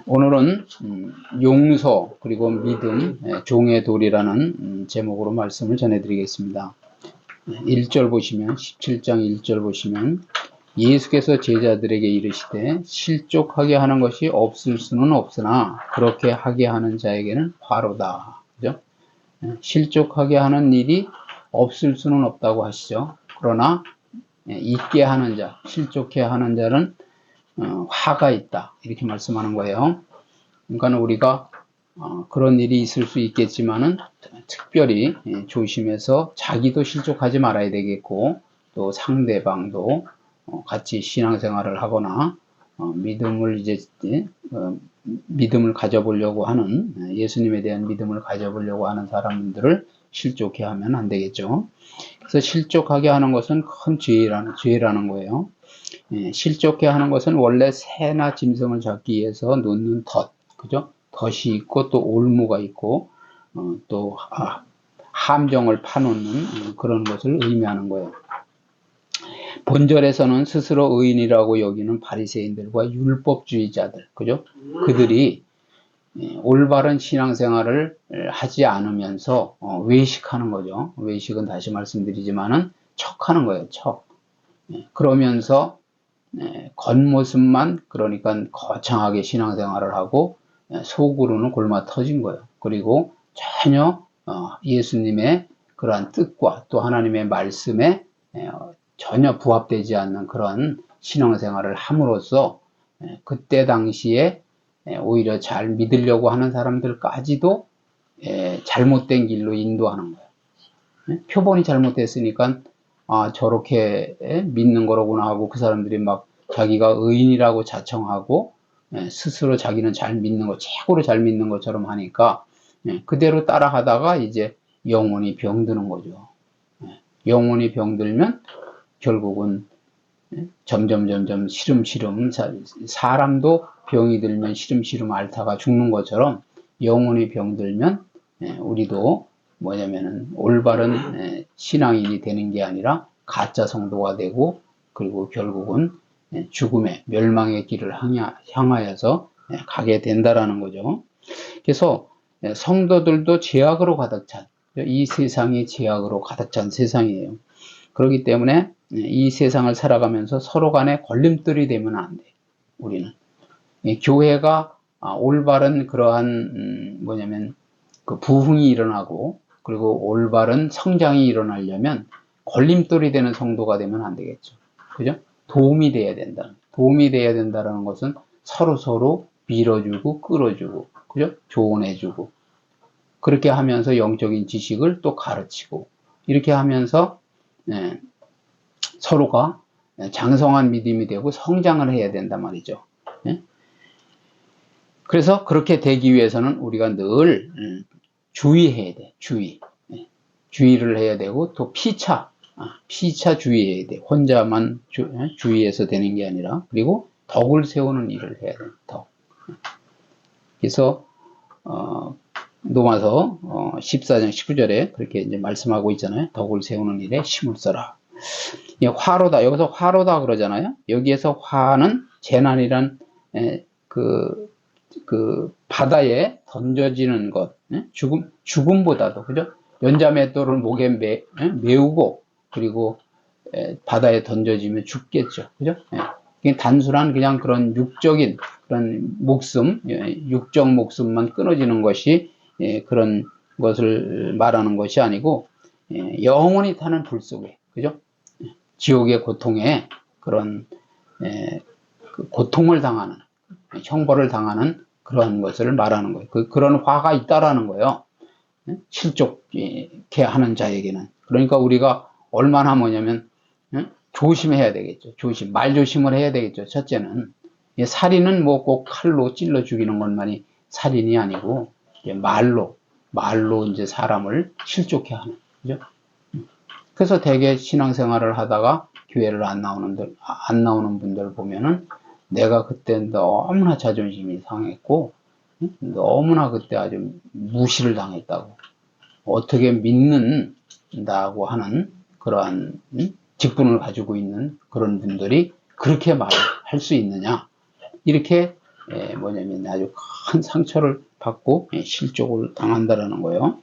오늘은 용서 그리고 믿음, 종의 도리라는 제목으로 말씀을 전해드리겠습니다. 1절 보시면 17장 1절 보시면 예수께서 제자들에게 이르시되 실족하게 하는 것이 없을 수는 없으나 그렇게 하게 하는 자에게는 화로다. 그죠? 실족하게 하는 일이 없을 수는 없다고 하시죠. 그러나 있게 하는 자, 실족해 하는 자는 화가 있다. 이렇게 말씀하는 거예요. 그러니까 우리가 그런 일이 있을 수 있겠지만은 특별히 조심해서 자기도 실족하지 말아야 되겠고 또 상대방도 같이 신앙생활을 하거나 믿음을 믿음을 가져보려고 하는 예수님에 대한 믿음을 가져보려고 하는 사람들을 실족해 하면 안 되겠죠. 그래서 실족하게 하는 것은 큰 죄라는 거예요. 실족해 하는 것은 원래 새나 짐승을 잡기 위해서 놓는 덫, 그죠? 덫이 있고 또 올무가 있고 또 함정을 파놓는 그런 것을 의미하는 거예요. 본절에서는 스스로 의인이라고 여기는 바리새인들과 율법주의자들, 그죠? 그들이 올바른 신앙생활을 하지 않으면서 외식하는 거죠. 외식은 다시 말씀드리지만은 척하는 거예요. 척. 그러면서 겉모습만 그러니까 거창하게 신앙생활을 하고 속으로는 골마 터진 거예요. 그리고 전혀 예수님의 그러한 뜻과 또 하나님의 말씀에 전혀 부합되지 않는 그런 신앙생활을 함으로써 그때 당시에 오히려 잘 믿으려고 하는 사람들까지도 잘못된 길로 인도하는 거예요. 표본이 잘못됐으니까 저렇게 믿는 거로구나 하고 그 사람들이 막 자기가 의인이라고 자청하고 스스로 자기는 잘 믿는 거, 최고로 잘 믿는 것처럼 하니까 그대로 따라하다가 이제 영혼이 병드는 거죠. 영혼이 병들면 결국은 점점 시름시름 사람도 병이 들면 시름시름 앓다가 죽는 것처럼 영혼이 병들면 우리도 뭐냐면은 올바른 신앙인이 되는 게 아니라 가짜 성도가 되고 그리고 결국은 죽음의 멸망의 길을 향하여서 가게 된다라는 거죠. 그래서 성도들도 죄악으로 가득 찬 이 세상이 죄악으로 가득 찬 세상이에요. 그렇기 때문에 이 세상을 살아가면서 서로 간에 걸림돌이 되면 안 돼. 우리는 교회가 올바른 그러한 뭐냐면 그 부흥이 일어나고 그리고 올바른 성장이 일어나려면 걸림돌이 되는 성도가 되면 안 되겠죠. 그죠? 도움이 돼야 된다. 도움이 돼야 된다는 것은 서로 밀어주고 끌어주고 그죠? 조언해주고 그렇게 하면서 영적인 지식을 또 가르치고 이렇게 하면서 서로가 장성한 믿음이 되고 성장을 해야 된단 말이죠. 그래서 그렇게 되기 위해서는 우리가 늘 주의해야 돼. 주의를 해야 되고 또 피차 주의해야 돼. 혼자만 주의해서 되는 게 아니라 그리고 덕을 세우는 일을 해야 돼. 덕. 그래서 로마서 14장 19절에 그렇게 이제 말씀하고 있잖아요. 덕을 세우는 일에 힘을 써라. 화로다. 여기서 화로다 그러잖아요. 여기에서 화는 재난이란 그 바다에 던져지는 것, 죽음보다도 그죠? 연자맷돌을 목에 메우고 그리고 바다에 던져지면 죽겠죠, 그죠? 단순한 그냥 그런 육적인 그런 목숨, 육적 목숨만 끊어지는 것이 그런 것을 말하는 것이 아니고 영원히 타는 불 속에, 그죠? 지옥의 고통에 그런 그 고통을 당하는 형벌을 당하는 그런 것을 말하는 거예요. 그런 화가 있다라는 거예요. 실족해 하는 자에게는. 그러니까 우리가 얼마나 뭐냐면 조심해야 되겠죠. 말조심을 해야 되겠죠. 첫째는 살인은 뭐 꼭 칼로 찔러 죽이는 것만이 살인이 아니고 말로 이제 사람을 실족해 하는 거죠. 그래서 대개 신앙생활을 하다가 교회를 안 나오는 분들 보면은 내가 그때 너무나 자존심이 상했고 너무나 그때 아주 무시를 당했다고 어떻게 믿는다고 하는 그러한 직분을 가지고 있는 그런 분들이 그렇게 말을 할 수 있느냐 이렇게 뭐냐면 아주 큰 상처를 받고 실족을 당한다라는 거예요.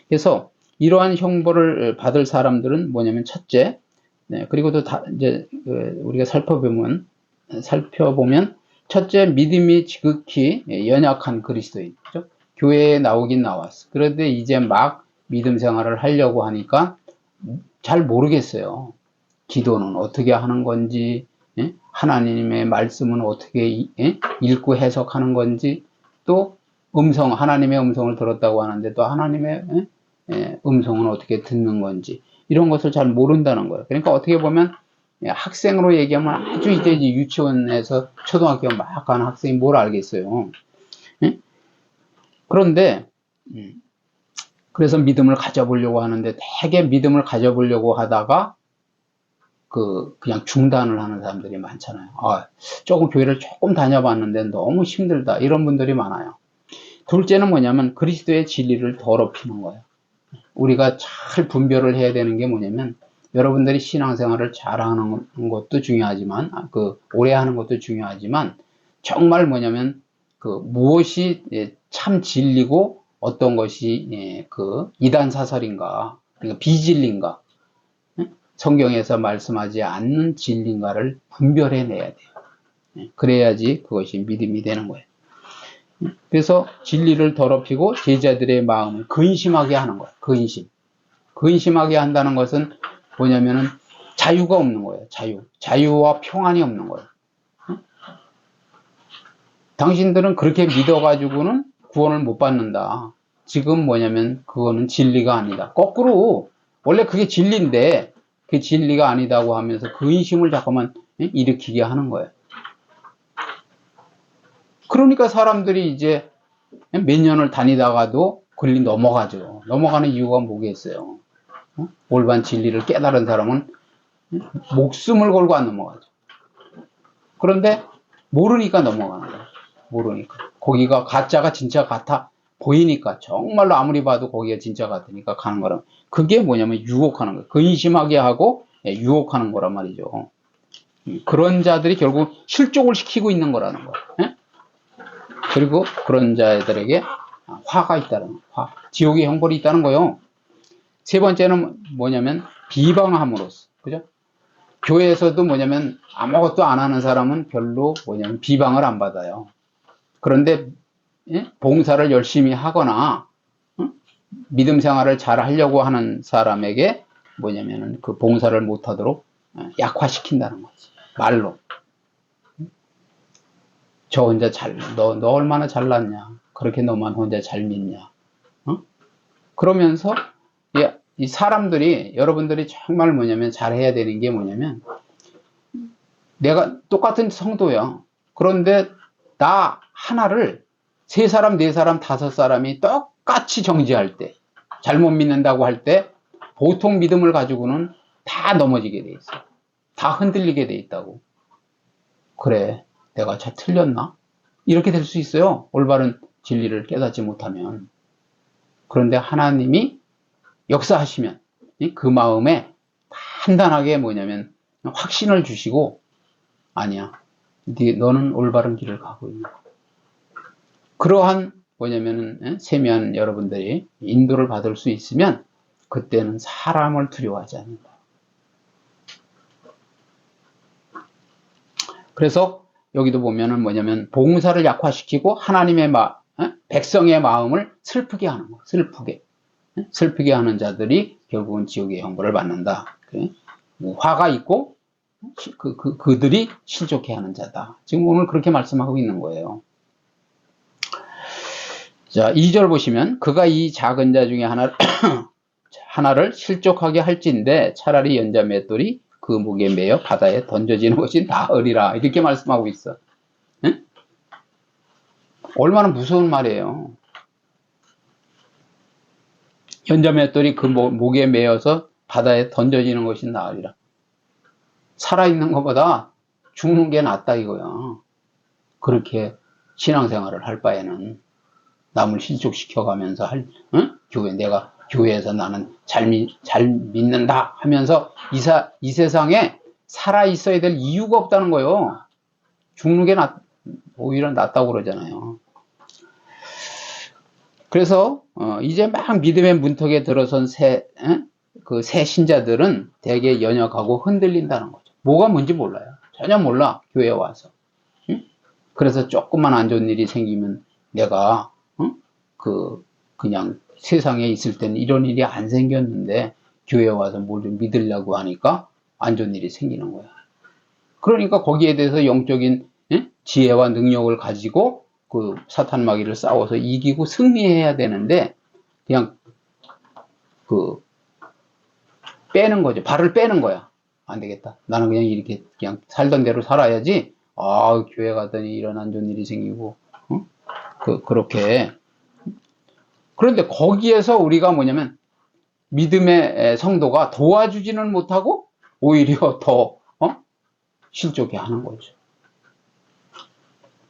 그래서 이러한 형벌을 받을 사람들은 뭐냐면 첫째, 그리고 또 이제 우리가 살펴보면 첫째, 믿음이 지극히 연약한 그리스도인, 그죠? 교회에 나오긴 나왔어. 그런데 이제 막 믿음 생활을 하려고 하니까 잘 모르겠어요. 기도는 어떻게 하는 건지, 하나님의 말씀은 어떻게 읽고 해석하는 건지, 또 하나님의 음성을 들었다고 하는데 또 하나님의 음성은 어떻게 듣는 건지, 이런 것을 잘 모른다는 거예요. 그러니까 어떻게 보면 학생으로 얘기하면 아주 이제 유치원에서 초등학교 막 가는 학생이 뭘 알겠어요. 그런데 그래서 믿음을 가져보려고 하는데 되게 믿음을 가져보려고 하다가 그냥 중단을 하는 사람들이 많잖아요. 조금 교회를 조금 다녀봤는데 너무 힘들다, 이런 분들이 많아요. 둘째는 뭐냐면 그리스도의 진리를 더럽히는 거예요. 우리가 잘 분별을 해야 되는 게 뭐냐면, 여러분들이 신앙생활을 잘하는 것도 중요하지만, 오래 하는 것도 중요하지만, 정말 뭐냐면 무엇이 참 진리고 어떤 것이 이단 사설인가, 그러니까 비진리인가, 성경에서 말씀하지 않는 진리인가를 분별해내야 돼요. 그래야지 그것이 믿음이 되는 거예요. 그래서 진리를 더럽히고 제자들의 마음을 근심하게 하는 거예요. 근심하게 한다는 것은 뭐냐면은 자유가 없는 거예요. 자유와 평안이 없는 거예요. 당신들은 그렇게 믿어가지고는 구원을 못 받는다. 지금 뭐냐면 그거는 진리가 아니다. 거꾸로 원래 그게 진리인데 그게 진리가 아니다고 하면서 근심을 자꾸만 일으키게 하는 거예요. 그러니까 사람들이 이제 몇 년을 다니다가도 넘어가죠. 넘어가는 이유가 뭐겠어요? 올바른 진리를 깨달은 사람은 목숨을 걸고 안 넘어가죠. 그런데 모르니까 넘어가는 거예요. 모르니까. 거기가 가짜가 진짜 같아 보이니까, 정말로 아무리 봐도 거기가 진짜 같으니까 가는 거라. 그게 뭐냐면 유혹하는 거예요. 근심하게 하고 유혹하는 거란 말이죠. 그런 자들이 결국 실족을 시키고 있는 거라는 거예요. 그리고 그런 자들에게 화가 있다는 거예요. 지옥의 형벌이 있다는 거예요. 세 번째는 뭐냐면 비방함으로써, 그죠? 교회에서도 뭐냐면 아무것도 안 하는 사람은 별로 뭐냐면 비방을 안 받아요. 그런데 봉사를 열심히 하거나 믿음 생활을 잘 하려고 하는 사람에게 뭐냐면은 그 봉사를 못 하도록 약화시킨다는 거지. 말로. 저 혼자 너 얼마나 잘났냐? 그렇게 너만 혼자 잘 믿냐? 그러면서 이 사람들이, 여러분들이 정말 뭐냐면 잘해야 되는 게 뭐냐면, 내가 똑같은 성도야. 그런데 나 하나를 세 사람, 네 사람, 다섯 사람이 똑같이 정죄할 때, 잘못 믿는다고 할 때 보통 믿음을 가지고는 다 넘어지게 돼 있어. 다 흔들리게 돼 있다고. 그래, 내가 잘 틀렸나? 이렇게 될 수 있어요. 올바른 진리를 깨닫지 못하면. 그런데 하나님이 역사하시면 그 마음에 단단하게 뭐냐면 확신을 주시고, 아니야, 너는 올바른 길을 가고 있는 거야. 그러한 뭐냐면은 세미한 여러분들이 인도를 받을 수 있으면 그때는 사람을 두려워하지 않는다. 그래서 여기도 보면은 뭐냐면 봉사를 약화시키고 하나님의 백성의 마음을 슬프게 하는 거. 슬프게 하는 자들이 결국은 지옥의 형벌을 받는다. 화가 있고 그들이 실족해 하는 자다. 지금 오늘 그렇게 말씀하고 있는 거예요. 자, 2절 보시면 그가 이 작은 자 중에 하나를 실족하게 할진대 차라리 연자 맷돌이 그 목에 매여 바다에 던져지는 것이 나으리라, 이렇게 말씀하고 있어. 응? 얼마나 무서운 말이에요. 연자 맷돌이 그 목에 매여서 바다에 던져지는 것이 나으리라. 살아있는 것보다 죽는 게 낫다 이거야. 그렇게 신앙생활을 할 바에는 남을 실족시켜가면서 내가 교회에서 나는 잘 믿는다 하면서 이 세상에 살아 있어야 될 이유가 없다는 거예요. 죽는 게 오히려 낫다고 그러잖아요. 그래서 이제 막 믿음의 문턱에 들어선 새 신자들은 되게 연약하고 흔들린다는 거죠. 뭐가 뭔지 몰라요. 전혀 몰라. 교회 와서. 응? 그래서 조금만 안 좋은 일이 생기면 내가 그냥 세상에 있을 때는 이런 일이 안 생겼는데 교회 와서 뭘 좀 믿으려고 하니까 안 좋은 일이 생기는 거야. 그러니까 거기에 대해서 영적인 지혜와 능력을 가지고 그 사탄 마귀를 싸워서 이기고 승리해야 되는데 그냥 그 빼는 거죠. 발을 빼는 거야. 안 되겠다. 나는 그냥 이렇게 그냥 살던 대로 살아야지. 아, 교회 가더니 이런 안 좋은 일이 생기고 그렇게. 그런데 거기에서 우리가 뭐냐면 믿음의 성도가 도와주지는 못하고 오히려 더 실족해 하는 거죠.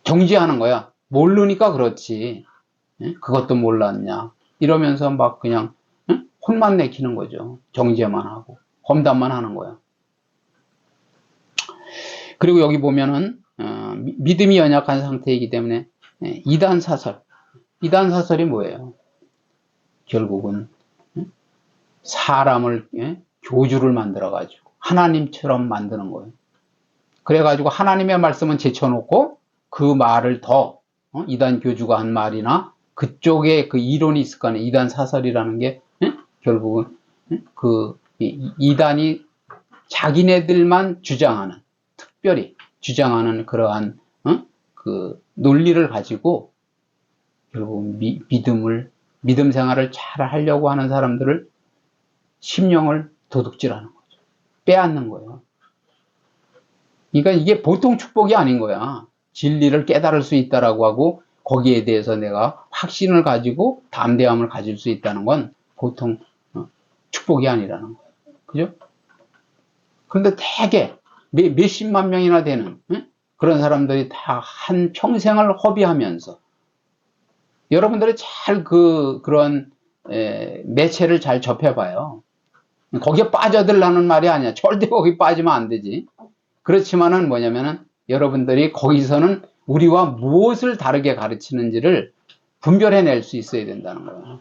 정지하는 거야. 모르니까 그렇지. 그것도 몰랐냐. 이러면서 막 그냥 혼만 내키는 거죠. 정죄만 하고 험담만 하는 거야. 그리고 여기 보면은 믿음이 연약한 상태이기 때문에 이단 사설이 뭐예요? 결국은 사람을 교주를 만들어 가지고 하나님처럼 만드는 거예요. 그래 가지고 하나님의 말씀은 제쳐놓고 그 말을 더 이단 교주가 한 말이나 그쪽에 그 이론이 있을 거 아니에요. 이단 사설이라는 게 결국은 그 이단이 자기네들만 주장하는, 특별히 주장하는 그러한 그 논리를 가지고 결국 믿음 생활을 잘 하려고 하는 사람들을 심령을 도둑질하는 거죠. 빼앗는 거예요. 그러니까 이게 보통 축복이 아닌 거야. 진리를 깨달을 수 있다라고 하고 거기에 대해서 내가 확신을 가지고 담대함을 가질 수 있다는 건 보통 축복이 아니라는 거예요. 그죠? 그런데 되게 몇십만 명이나 되는 그런 사람들이 다 한 평생을 허비하면서 여러분들이 잘 그런 매체를 잘 접해봐요. 거기에 빠져들라는 말이 아니야. 절대 거기 빠지면 안 되지. 그렇지만은 뭐냐면은 여러분들이 거기서는 우리와 무엇을 다르게 가르치는지를 분별해낼 수 있어야 된다는 거예요.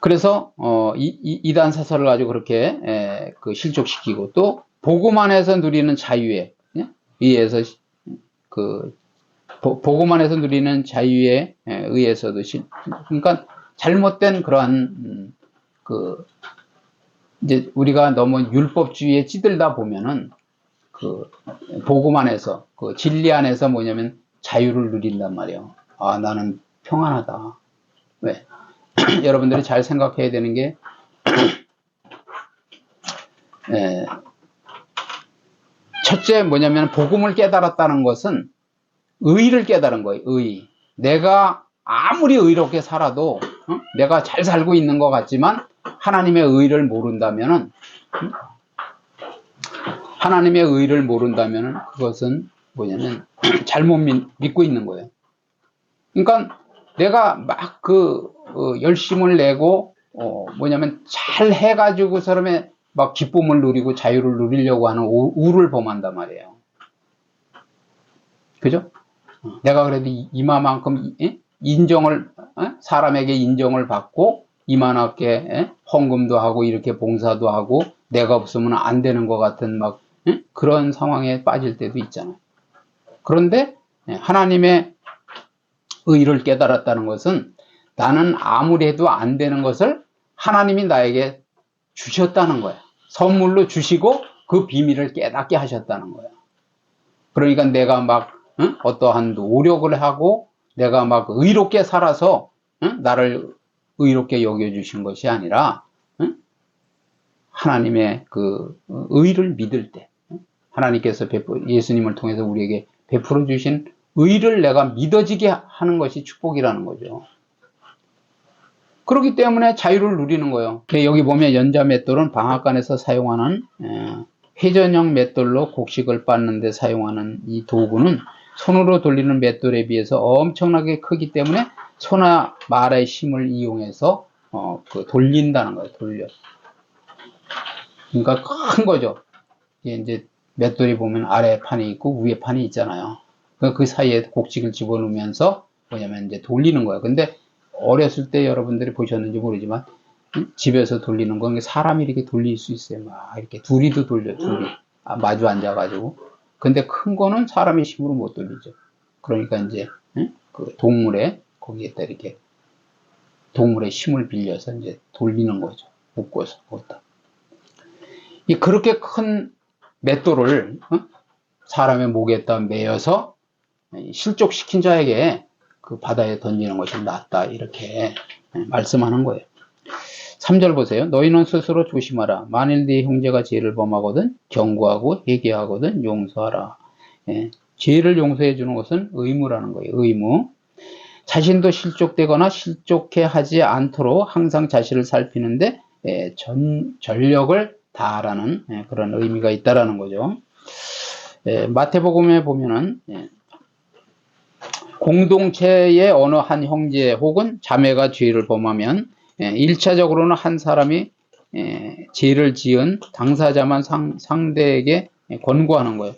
그래서 이단 사설을 가지고 그렇게 실족시키고 또 복음 안에서 누리는 자유에 의해서 복음 안에서 누리는 자유에 의해서도 그러니까 잘못된 그러한 이제 우리가 너무 율법주의에 찌들다 보면은 복음 안에서 진리 안에서 뭐냐면 자유를 누린단 말이에요. 아, 나는 평안하다. 왜? 여러분들이 잘 생각해야 되는 게 첫째 뭐냐면 복음을 깨달았다는 것은 의를 깨달은 거예요. 의. 내가 아무리 의롭게 살아도 내가 잘 살고 있는 것 같지만 하나님의 의를 모른다면은 그것은 뭐냐면 잘못 믿고 있는 거예요. 그러니까 내가 막 열심을 내고 뭐냐면 잘 해가지고 사람의 막 기쁨을 누리고 자유를 누리려고 하는 우를 범한단 말이에요. 그죠? 내가 그래도 이마만큼 인정을 사람에게 인정을 받고 이만하게 헌금도 하고 이렇게 봉사도 하고 내가 없으면 안 되는 것 같은 막 그런 상황에 빠질 때도 있잖아요. 그런데 하나님의 의를 깨달았다는 것은 나는 아무리 해도 안 되는 것을 하나님이 나에게 주셨다는 거야. 선물로 주시고 그 비밀을 깨닫게 하셨다는 거야. 그러니까 내가 막 어떠한 노력을 하고 내가 막 의롭게 살아서 나를 의롭게 여겨주신 것이 아니라 하나님의 그 의를 믿을 때 하나님께서 예수님을 통해서 우리에게 베풀어 주신 의를 내가 믿어지게 하는 것이 축복이라는 거죠. 그렇기 때문에 자유를 누리는 거예요. 여기 보면 연자 맷돌은 방앗간에서 사용하는 회전형 맷돌로 곡식을 빻는 데 사용하는 이 도구는 손으로 돌리는 맷돌에 비해서 엄청나게 크기 때문에 소나 말의 힘을 이용해서 돌린다는 거예요. 돌려. 그러니까 큰 거죠. 이제 맷돌이 보면 아래 판이 있고 위에 판이 있잖아요. 그 사이에 곡식을 집어넣으면서 뭐냐면 이제 돌리는 거예요. 근데 어렸을 때 여러분들이 보셨는지 모르지만 집에서 돌리는 건 사람이 이렇게 돌릴 수 있어요. 막 이렇게 둘이도 돌려, 둘이. 마주 앉아가지고. 근데 큰 거는 사람의 힘으로 못 돌리죠. 그러니까 이제, 그 동물의, 거기에다 이렇게, 동물의 힘을 빌려서 이제 돌리는 거죠. 묶어서, 거기다. 그렇게 큰 맷돌을, 사람의 목에다 매어서 실족시킨 자에게 그 바다에 던지는 것이 낫다. 이렇게 말씀하는 거예요. 3절 보세요. 너희는 스스로 조심하라. 만일 네 형제가 죄를 범하거든 경고하고 회개하거든 용서하라. 죄를 용서해 주는 것은 의무라는 거예요. 의무. 자신도 실족되거나 실족해 하지 않도록 항상 자신을 살피는데 전력을 다하라는 그런 의미가 있다라는 거죠. 마태복음에 보면은 공동체의 어느 한 형제 혹은 자매가 죄를 범하면 1차적으로는 한 사람이 죄를 지은 당사자만 상대에게 권고하는 거예요.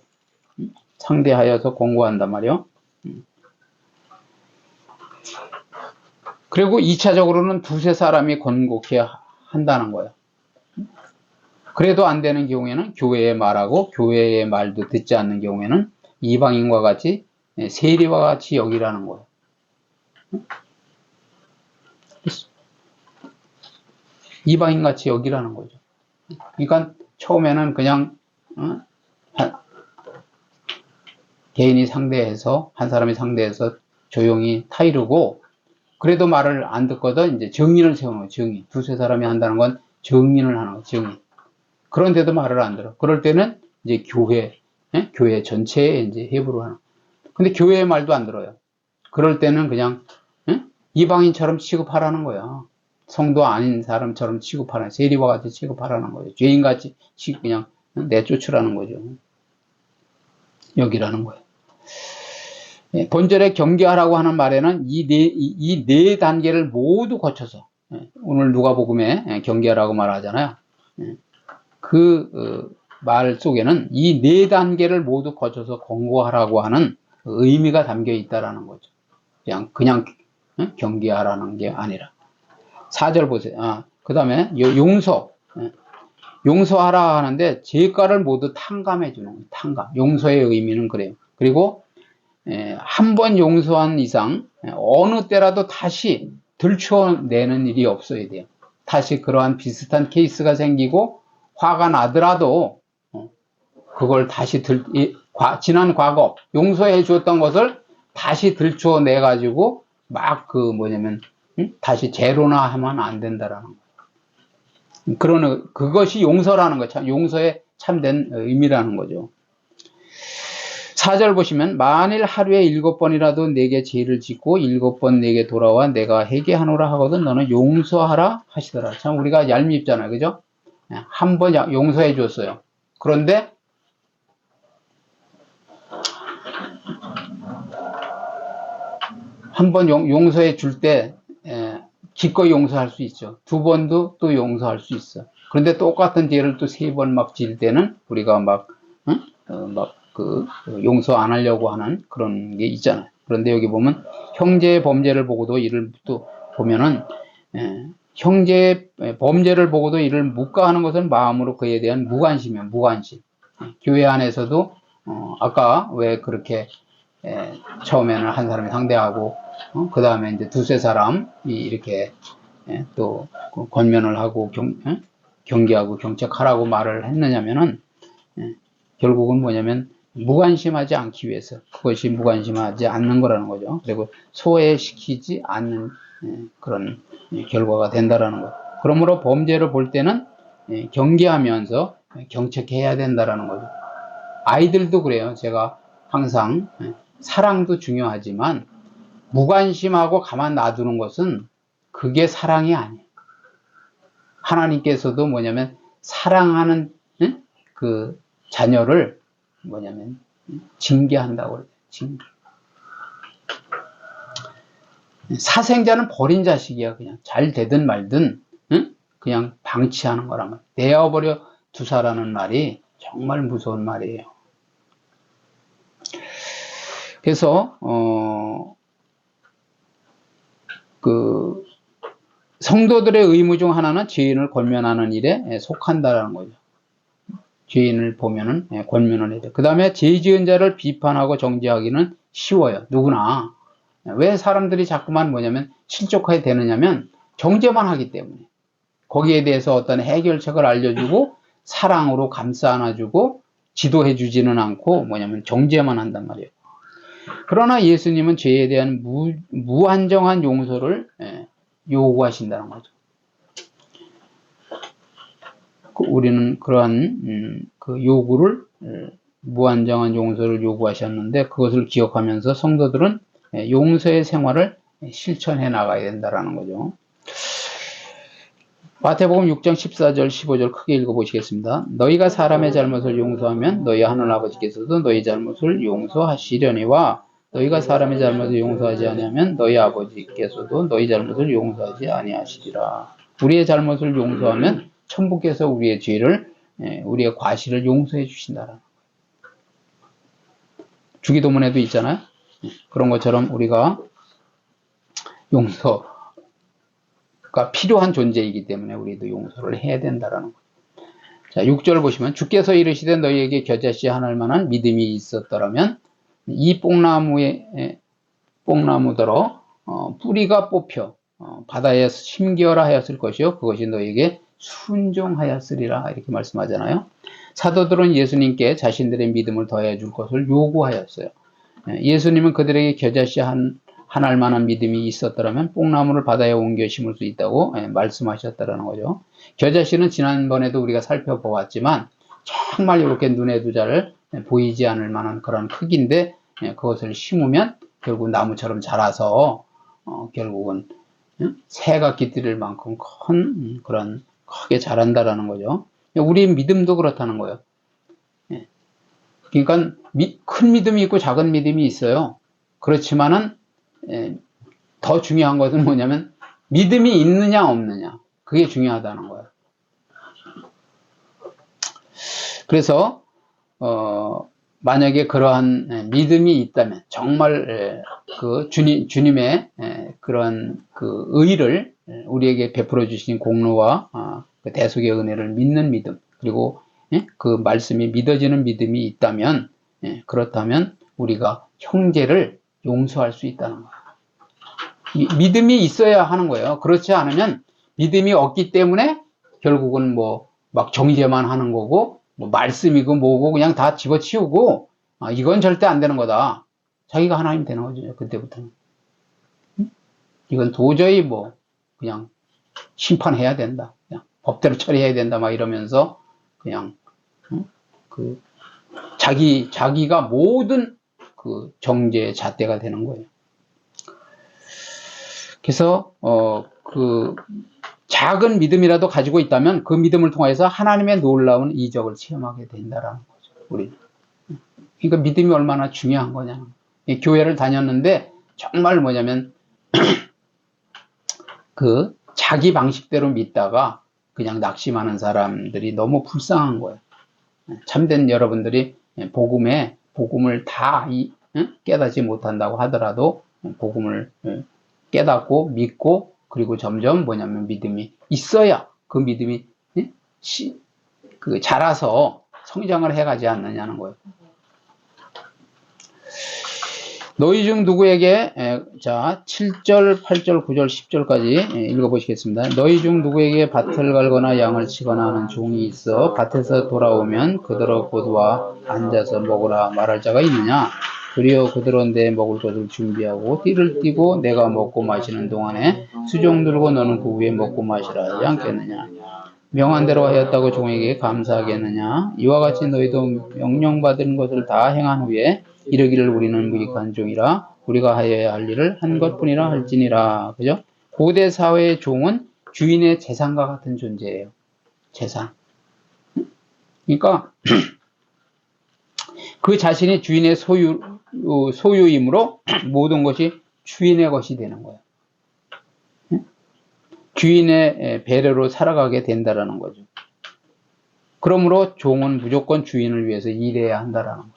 상대하여서 권고한단 말이에요. 그리고 2차적으로는 두세 사람이 권고케 한다는 거예요. 그래도 안 되는 경우에는 교회에 말하고 교회의 말도 듣지 않는 경우에는 이방인과 같이 세리와 같이 여기라는 거예요. 이방인 같이 여기라는 거죠. 그러니까 처음에는 그냥 개인이 상대해서 한 사람이 상대해서 조용히 타이르고 그래도 말을 안 듣거든 이제 정인을 세우는 거예요. 정인. 두세 사람이 한다는 건 정인을 하는 거예요. 정인. 그런데도 말을 안 들어. 그럴 때는 이제 교회 전체에 이제 해부를 하는. 근데 교회의 말도 안 들어요. 그럴 때는 그냥 이방인처럼 취급하라는 거야. 성도 아닌 사람처럼 취급하라는, 세리와 같이 취급하라는 거예요. 죄인같이 그냥 내쫓으라는 거죠. 여기라는 거예요. 본절에 경계하라고 하는 말에는 이 네 단계를 모두 거쳐서, 오늘 누가복음에 경계하라고 말하잖아요. 그 말 속에는 이 네 단계를 모두 거쳐서 권고하라고 하는 의미가 담겨 있다라는 거죠. 그냥 경계하라는 게 아니라. 4절 보세요. 그 다음에 용서하라 하는데 죄가를 모두 탕감해 주는 거예요. 탕감. 용서의 의미는 그래요. 그리고 한 번 용서한 이상 어느 때라도 다시 들춰내는 일이 없어야 돼요. 다시 그러한 비슷한 케이스가 생기고 화가 나더라도 그걸 다시 지난 과거 용서해 주었던 것을 다시 들춰내 가지고 막 다시 제로나 하면 안 된다라는 거예요. 그것이 용서라는 거, 용서의 참된 의미라는 거죠. 4절 보시면 만일 하루에 7번이라도 내게 죄를 짓고 7번 내게 돌아와 내가 회개하노라 하거든 너는 용서하라 하시더라. 참 우리가 얄밉잖아요. 그죠? 한 번 용서해 줬어요. 그런데 한 번 용서해 줄 때 기꺼이 용서할 수 있죠. 2번도 또 용서할 수 있어. 그런데 똑같은 죄를 또 3번 막 지을 때는 우리가 용서 안 하려고 하는 그런 게 있잖아요. 그런데 여기 보면 형제의 범죄를 보고도 이를 또 보면은 형제의 범죄를 보고도 이를 묵과하는 것은 마음으로 그에 대한 무관심이에요. 무관심. 교회 안에서도 아까 왜 그렇게 처음에는 한 사람이 상대하고 그 다음에 이제 두세 사람이 이렇게 또 권면을 하고 경계하고 경책하라고 말을 했느냐면은 결국은 뭐냐면 무관심하지 않기 위해서 그것이 무관심하지 않는 거라는 거죠. 그리고 소외시키지 않는 그런 결과가 된다라는 거. 그러므로 범죄를 볼 때는 경계하면서 경책해야 된다라는 거죠. 아이들도 그래요. 제가 항상 사랑도 중요하지만 무관심하고 가만 놔두는 것은 그게 사랑이 아니에요. 하나님께서도 뭐냐면 사랑하는 그 자녀를 뭐냐면 징계한다고 그래요. 징계. 사생자는 버린 자식이야. 그냥 잘 되든 말든 그냥 방치하는 거란 말이에요. 내어버려 두사라는 말이 정말 무서운 말이에요. 그래서 그 성도들의 의무 중 하나는 죄인을 권면하는 일에 속한다라는 거죠. 죄인을 보면은 권면을 해야 돼. 그 다음에 죄 지은 자를 비판하고 정죄하기는 쉬워요. 누구나. 왜 사람들이 자꾸만 뭐냐면 실족하게 되느냐면 정죄만 하기 때문에. 거기에 대해서 어떤 해결책을 알려주고 사랑으로 감싸 안아주고 지도해 주지는 않고 뭐냐면 정죄만 한단 말이에요. 그러나 예수님은 죄에 대한 무한정한 용서를 요구하신다는 거죠. 우리는 그러한 그 요구를 무한정한 용서를 요구하셨는데 그것을 기억하면서 성도들은 용서의 생활을 실천해 나가야 된다는 거죠. 마태복음 6장 14절 15절 크게 읽어보시겠습니다. 너희가 사람의 잘못을 용서하면 너희 하늘 아버지께서도 너희 잘못을 용서하시려니와 너희가 사람의 잘못을 용서하지 아니하면 너희 아버지께서도 너희 잘못을 용서하지 아니하시리라. 우리의 잘못을 용서하면 천부께서 우리의 죄를 우리의 과실을 용서해 주신다라. 주기도문에도 있잖아요. 그런 것처럼 우리가 용서가 필요한 존재이기 때문에 우리도 용서를 해야 된다라는 거예요. 자, 6절 보시면 주께서 이르시되 너희에게 겨자씨 하나일 만한 믿음이 있었더라면 이 뽕나무더러 뿌리가 뽑혀 바다에 심기어라 하였을 것이요 그것이 너희에게 순종하였으리라 이렇게 말씀하잖아요. 사도들은 예수님께 자신들의 믿음을 더해 줄 것을 요구하였어요. 예수님은 그들에게 겨자씨 하나일 만한 믿음이 있었더라면 뽕나무를 바다에 옮겨 심을 수 있다고 말씀하셨다라는 거죠. 겨자씨는 지난번에도 우리가 살펴보았지만 정말 이렇게 눈에도 잘 보이지 않을 만한 그런 크기인데 그것을 심으면 결국 나무처럼 자라서 결국은 새가 깃들일 만큼 큰 그런 크게 자란다라는 거죠. 우리 믿음도 그렇다는 거예요. 그러니까 큰 믿음이 있고 작은 믿음이 있어요. 그렇지만은 더 중요한 것은 뭐냐면 믿음이 있느냐 없느냐 그게 중요하다는 거예요. 그래서 만약에 그러한 믿음이 있다면 정말 그 주님의 그런 그 의를 우리에게 베풀어 주신 공로와 그 대속의 은혜를 믿는 믿음 그리고 그 말씀이 믿어지는 믿음이 있다면 그렇다면 우리가 형제를 용서할 수 있다는 거예요. 믿음이 있어야 하는 거예요. 그렇지 않으면 믿음이 없기 때문에 결국은 뭐 막 정죄만 하는 거고 뭐 말씀이고 뭐고 그냥 다 집어치우고 이건 절대 안 되는 거다. 자기가 하나님 되는 거죠. 그때부터는. 이건 도저히 뭐 그냥 심판해야 된다. 그냥 법대로 처리해야 된다. 막 이러면서 그냥 그 자기가 모든 그 정죄의 잣대가 되는 거예요. 그래서 그 작은 믿음이라도 가지고 있다면 그 믿음을 통해서 하나님의 놀라운 이적을 체험하게 된다라는 거죠. 우리. 그러니까 믿음이 얼마나 중요한 거냐. 교회를 다녔는데 정말 뭐냐면 그 자기 방식대로 믿다가 그냥 낙심하는 사람들이 너무 불쌍한 거예요. 참된 여러분들이 복음을 다 깨닫지 못한다고 하더라도 복음을 깨닫고 믿고 그리고 점점 뭐냐면 믿음이 있어야 그 믿음이 그 자라서 성장을 해가지 않느냐는 거예요. 너희 중 누구에게 자 7절, 8절, 9절, 10절까지 읽어보시겠습니다. 너희 중 누구에게 밭을 갈거나 양을 치거나 하는 종이 있어 밭에서 돌아오면 그들어 곧 와 앉아서 먹으라 말할 자가 있느냐? 그리어 그들은 내 먹을 것을 준비하고 띠를 띠고 내가 먹고 마시는 동안에 수종 들고 너는 그 위에 먹고 마시라 하지 않겠느냐? 명한 대로 하였다고 종에게 감사하겠느냐? 이와 같이 너희도 명령받은 것을 다 행한 후에 이르기를 우리는 무익한 종이라 우리가 하여야 할 일을 한 것뿐이라 할지니라. 그죠? 고대 사회의 종은 주인의 재산과 같은 존재예요. 재산. 그러니까 그 자신이 주인의 소유이므로 모든 것이 주인의 것이 되는 거예요. 주인의 배려로 살아가게 된다라는 거죠. 그러므로 종은 무조건 주인을 위해서 일해야 한다라는 거.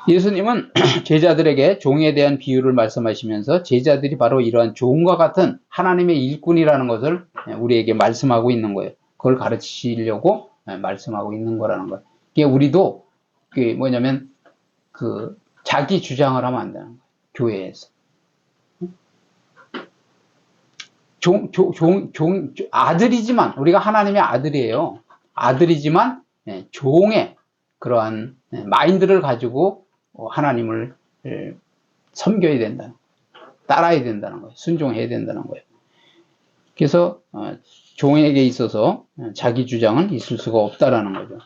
예수님은 제자들에게 종에 대한 비유를 말씀하시면서 제자들이 바로 이러한 종과 같은 하나님의 일꾼이라는 것을 우리에게 말씀하고 있는 거예요. 그걸 가르치려고 말씀하고 있는 거라는 거예요. 이게 우리도 그게 뭐냐면 자기 주장을 하면 안 되는 거예요. 교회에서. 아들이지만, 우리가 하나님의 아들이에요. 아들이지만, 종의 그러한 마인드를 가지고 하나님을 섬겨야 된다는 거예요. 따라야 된다는 거예요. 순종해야 된다는 거예요. 그래서, 종에게 있어서 자기 주장은 있을 수가 없다라는 거죠.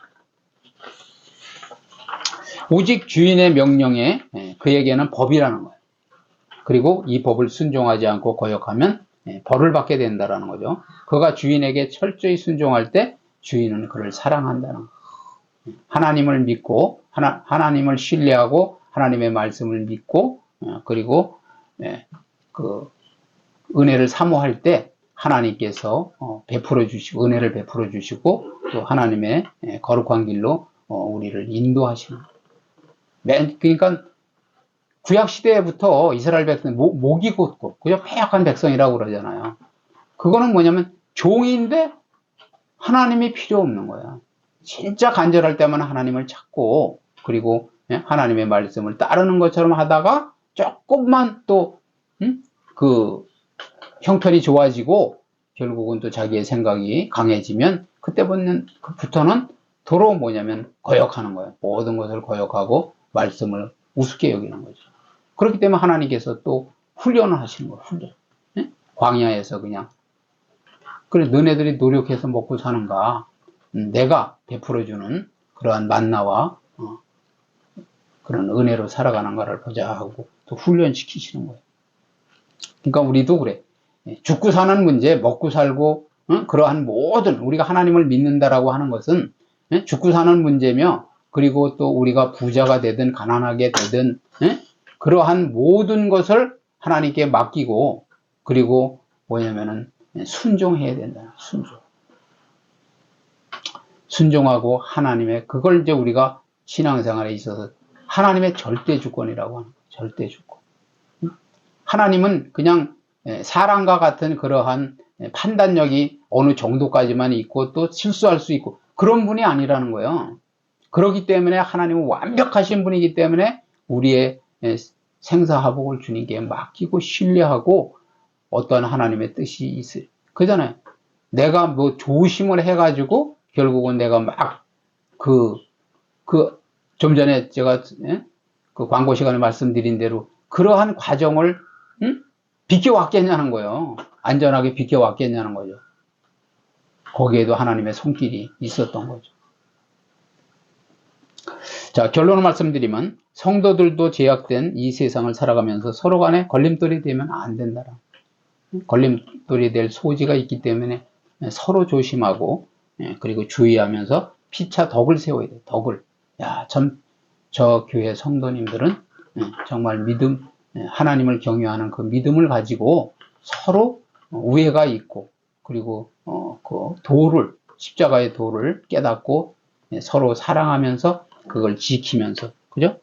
오직 주인의 명령에 그에게는 법이라는 거예요. 그리고 이 법을 순종하지 않고 거역하면 벌을 받게 된다라는 거죠. 그가 주인에게 철저히 순종할 때 주인은 그를 사랑한다는 거예요. 하나님을 믿고 하나님을 신뢰하고 하나님의 말씀을 믿고 그리고 그 은혜를 사모할 때 하나님께서 베풀어 주시고 은혜를 베풀어 주시고 또 하나님의 거룩한 길로 우리를 인도하시는 거예요. 그러니까 구약 시대부터 이스라엘 백성 목이 곧고 그저 패역한 백성이라고 그러잖아요. 그거는 뭐냐면 종인데 하나님이 필요 없는 거야. 진짜 간절할 때만 하나님을 찾고 그리고 하나님의 말씀을 따르는 것처럼 하다가 조금만 또 그 형편이 좋아지고 결국은 또 자기의 생각이 강해지면 그때부터는 도로 뭐냐면 거역하는 거예요. 모든 것을 거역하고 말씀을 우습게 여기는 거죠. 그렇기 때문에 하나님께서 또 훈련을 하시는 거예요. 훈련. 광야에서 그냥 그래 너네들이 노력해서 먹고 사는가 내가 베풀어주는 그러한 만나와 그런 은혜로 살아가는가를 보자 하고 또 훈련시키시는 거예요. 그러니까 우리도 그래. 죽고 사는 문제, 먹고 살고 그러한 모든 우리가 하나님을 믿는다라고 하는 것은 죽고 사는 문제며 그리고 또 우리가 부자가 되든 가난하게 되든 그러한 모든 것을 하나님께 맡기고 그리고 뭐냐면은 순종해야 된다. 순종하고 하나님의 그걸 이제 우리가 신앙생활에 있어서 하나님의 절대 주권이라고 하는 거예요. 절대 주권. 하나님은 그냥 사람과 같은 그러한 판단력이 어느 정도까지만 있고 또 실수할 수 있고 그런 분이 아니라는 거예요. 그렇기 때문에 하나님은 완벽하신 분이기 때문에 우리의 생사화복을 주님께 맡기고 신뢰하고 어떤 하나님의 뜻이 있어요. 그잖아요. 내가 뭐 조심을 해가지고 결국은 내가 막 좀 전에 제가 그 광고 시간에 말씀드린 대로 그러한 과정을 비켜왔겠냐는 거예요. 안전하게 비켜왔겠냐는 거죠. 거기에도 하나님의 손길이 있었던 거죠. 자, 결론을 말씀드리면 성도들도 제약된 이 세상을 살아가면서 서로 간에 걸림돌이 되면 안 된다라. 걸림돌이 될 소지가 있기 때문에 서로 조심하고 그리고 주의하면서 피차 덕을 세워야 돼요. 덕을. 야, 저 교회 성도님들은 정말 하나님을 경외하는 그 믿음을 가지고 서로 우애가 있고 그리고 그 십자가의 도를 깨닫고 서로 사랑하면서 그걸 지키면서 그죠?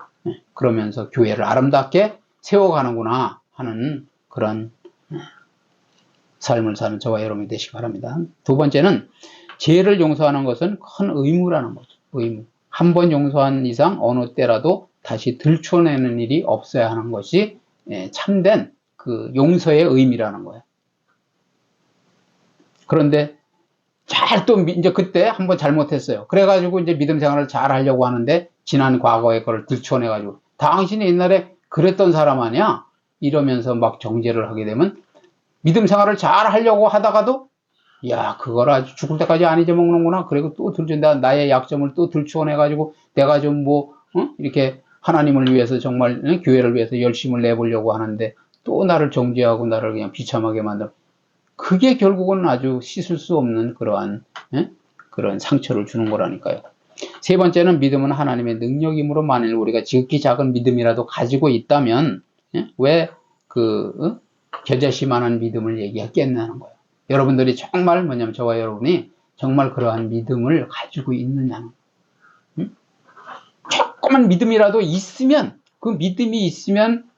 그러면서 교회를 아름답게 세워가는구나 하는 그런 삶을 사는 저와 여러분이 되시기 바랍니다. 두 번째는 죄를 용서하는 것은 큰 의무라는 거죠. 의무. 한 번 용서한 이상 어느 때라도 다시 들춰내는 일이 없어야 하는 것이 참된 그 용서의 의미라는 거예요. 그런데 이제 그때 한번 잘못했어요. 그래가지고 이제 믿음 생활을 잘 하려고 하는데 지난 과거의 걸 들춰내가지고 당신이 옛날에 그랬던 사람 아니야? 이러면서 막 정죄를 하게 되면 믿음 생활을 잘 하려고 하다가도 야, 그걸 아주 죽을 때까지 안 잊어먹는구나. 그리고 또 나의 약점을 또 들추어내가지고 내가 좀 이렇게 하나님을 위해서 정말 교회를 위해서 열심을 내보려고 하는데 또 나를 정죄하고 나를 그냥 비참하게 만들어. 그게 결국은 아주 씻을 수 없는 그러한 상처를 주는 거라니까요. 세 번째는 믿음은 하나님의 능력이므로 만일 우리가 지극히 작은 믿음이라도 가지고 있다면 왜 겨자씨만한 믿음을 얘기했겠냐는 거예요. 여러분들이 정말 저와 여러분이 정말 그러한 믿음을 가지고 있느냐. 응? 조그만 믿음이라도 있으면, 그 믿음이 있으면,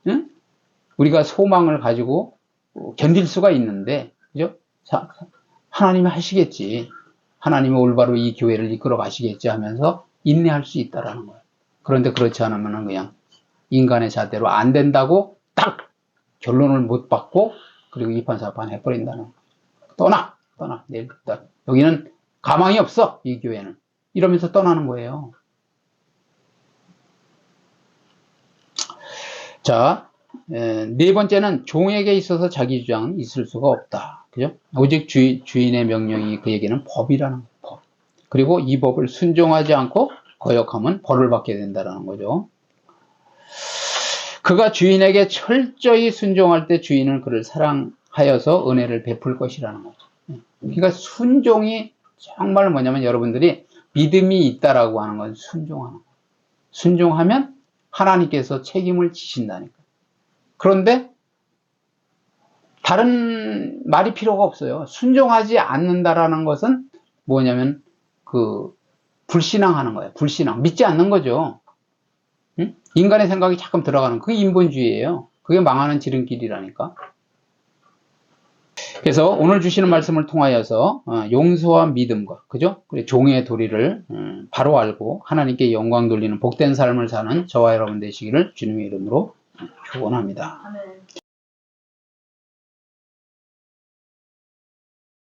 응? 우리가 소망을 가지고 견딜 수가 있는데, 그죠? 하나님이 하시겠지. 하나님이 올바로 이 교회를 이끌어 가시겠지 하면서 인내할 수 있다라는 거예요. 그런데 그렇지 않으면 그냥 인간의 잣대로 안 된다고 딱 결론을 못 받고, 그리고 이판사판 해버린다는 거예요. 떠나. 내일부터. 여기는 가망이 없어, 이 교회는. 이러면서 떠나는 거예요. 자, 네 번째는 종에게 있어서 자기 주장은 있을 수가 없다. 그죠? 오직 주인의 명령이 그에게는 법이라는 거예요. 법. 그리고 이 법을 순종하지 않고 거역하면 벌을 받게 된다는 거죠. 그가 주인에게 철저히 순종할 때 주인은 그를 사랑하여서 은혜를 베풀 것이라는 거죠. 그러니까 순종이 정말 뭐냐면 여러분들이 믿음이 있다라고 하는 건 순종하는 거예요. 순종하면 하나님께서 책임을 지신다니까. 그런데 다른 말이 필요가 없어요. 순종하지 않는다라는 것은 뭐냐면 불신앙하는 거예요. 불신앙. 믿지 않는 거죠. 응? 인간의 생각이 자꾸 들어가는 그게 인본주의예요. 그게 망하는 지름길이라니까. 그래서 오늘 주시는 말씀을 통하여서 용서와 믿음과 그죠? 그리고 종의 도리를 바로 알고 하나님께 영광 돌리는 복된 삶을 사는 저와 여러분 되시기를 주님의 이름으로 축원합니다.